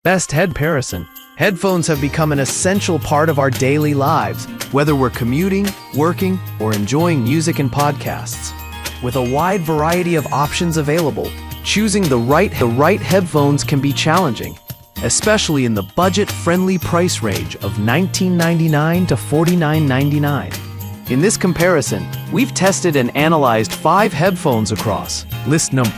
Best head comparison. Headphones have become an essential part of our daily lives, whether we're commuting, working, or enjoying music and podcasts. With a wide variety of options available, choosing the right headphones can be challenging, especially in the budget-friendly price range of $19.99 to $49.99. In this comparison, we've tested and analyzed 5 headphones across. List number.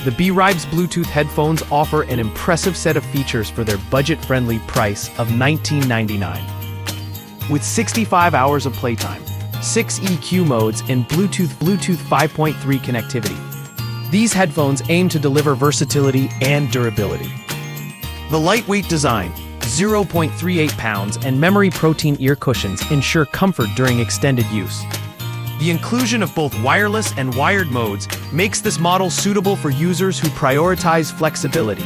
The Berybs Bluetooth headphones offer an impressive set of features for their budget-friendly price of $19.99. With 65 hours of playtime, 6 EQ modes, and Bluetooth 5.3 connectivity, these headphones aim to deliver versatility and durability. The lightweight design, 0.38 pounds, and memory protein ear cushions ensure comfort during extended use. The inclusion of both wireless and wired modes makes this model suitable for users who prioritize flexibility.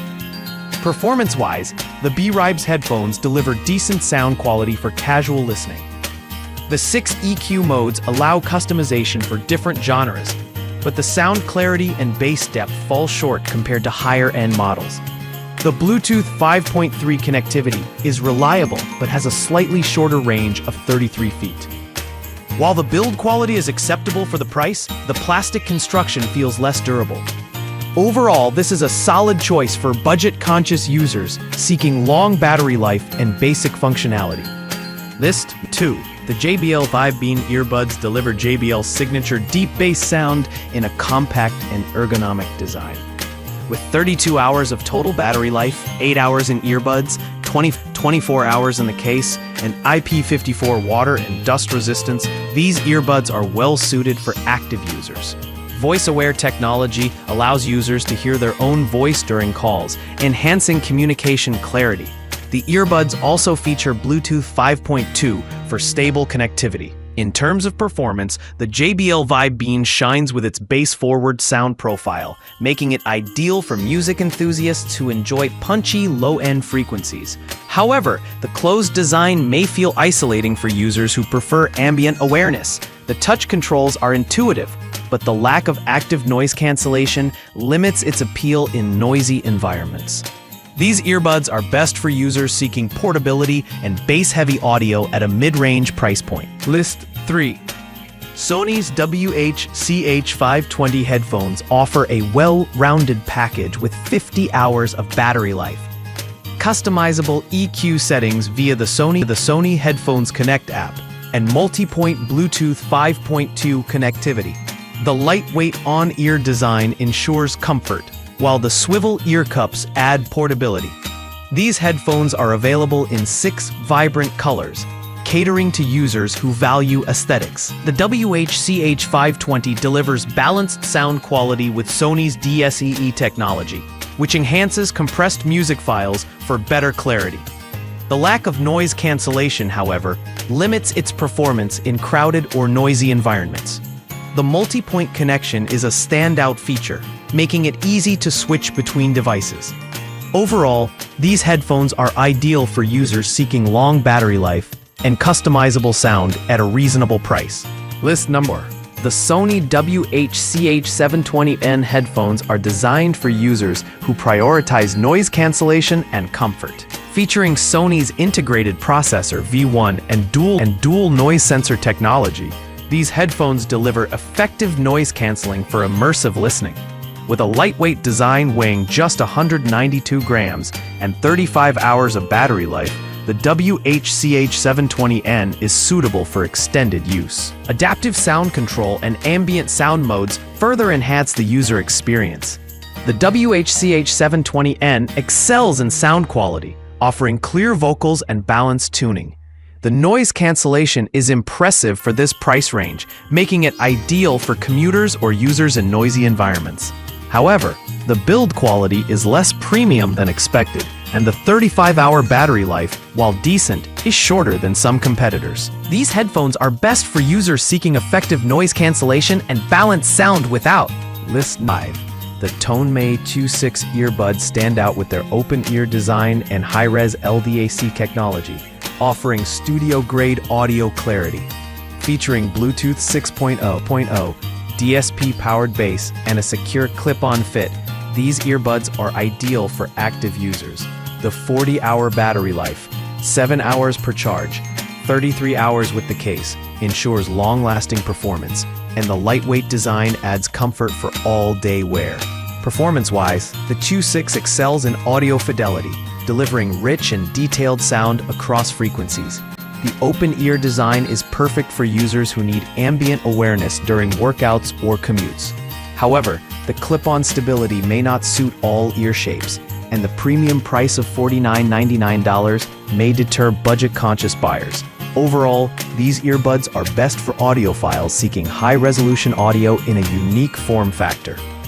Performance-wise, the Berybs headphones deliver decent sound quality for casual listening. The 6 EQ modes allow customization for different genres, but the sound clarity and bass depth fall short compared to higher-end models. The Bluetooth 5.3 connectivity is reliable but has a slightly shorter range of 33 feet. While the build quality is acceptable for the price, the plastic construction feels less durable. Overall, this is a solid choice for budget-conscious users seeking long battery life and basic functionality. List 2. The JBL Vibe Beam earbuds deliver JBL's signature deep bass sound in a compact and ergonomic design. With 32 hours of total battery life, 8 hours in earbuds, 24 hours in the case, and IP54 water and dust resistance, these earbuds are well suited for active users. Voice-aware technology allows users to hear their own voice during calls, enhancing communication clarity. The earbuds also feature Bluetooth 5.2 for stable connectivity. In terms of performance, the JBL Vibe Beam shines with its bass-forward sound profile, making it ideal for music enthusiasts who enjoy punchy, low-end frequencies. However, the closed design may feel isolating for users who prefer ambient awareness. The touch controls are intuitive, but the lack of active noise cancellation limits its appeal in noisy environments. These earbuds are best for users seeking portability and bass-heavy audio at a mid-range price point. List 3. Sony's WH-CH520 headphones offer a well-rounded package with 50 hours of battery life. Customizable EQ settings via the Sony Headphones Connect app and multi-point Bluetooth 5.2 connectivity. The lightweight on-ear design ensures comfort, while the swivel ear cups add portability. These headphones are available in 6 vibrant colors, catering to users who value aesthetics. The WH-CH520 delivers balanced sound quality with Sony's DSEE technology, which enhances compressed music files for better clarity. The lack of noise cancellation, however, limits its performance in crowded or noisy environments. The multi-point connection is a standout feature, making it easy to switch between devices. Overall, these headphones are ideal for users seeking long battery life and customizable sound at a reasonable price. List number. The Sony WH-CH720N headphones are designed for users who prioritize noise cancellation and comfort. Featuring Sony's integrated processor V1 and dual noise sensor technology, these headphones deliver effective noise canceling for immersive listening. With a lightweight design weighing just 192 grams and 35 hours of battery life, the WH-CH720N is suitable for extended use. Adaptive sound control and ambient sound modes further enhance the user experience. The WH-CH720N excels in sound quality, offering clear vocals and balanced tuning. The noise cancellation is impressive for this price range, making it ideal for commuters or users in noisy environments. However, the build quality is less premium than expected, and the 35-hour battery life, while decent, is shorter than some competitors. These headphones are best for users seeking effective noise cancellation and balanced sound without. List 5. The Tone-Made 2.6 earbuds stand out with their open-ear design and high-res LDAC technology, offering studio-grade audio clarity. Featuring Bluetooth 6.0, DSP-powered bass, and a secure clip-on fit, these earbuds are ideal for active users. The 40-hour battery life, 7 hours per charge, 33 hours with the case, ensures long-lasting performance, and the lightweight design adds comfort for all-day wear. Performance-wise, the Q 6 excels in audio fidelity, delivering rich and detailed sound across frequencies. The open-ear design is perfect for users who need ambient awareness during workouts or commutes. However, the clip-on stability may not suit all ear shapes, and the premium price of $49.99 may deter budget-conscious buyers. Overall, these earbuds are best for audiophiles seeking high-resolution audio in a unique form factor.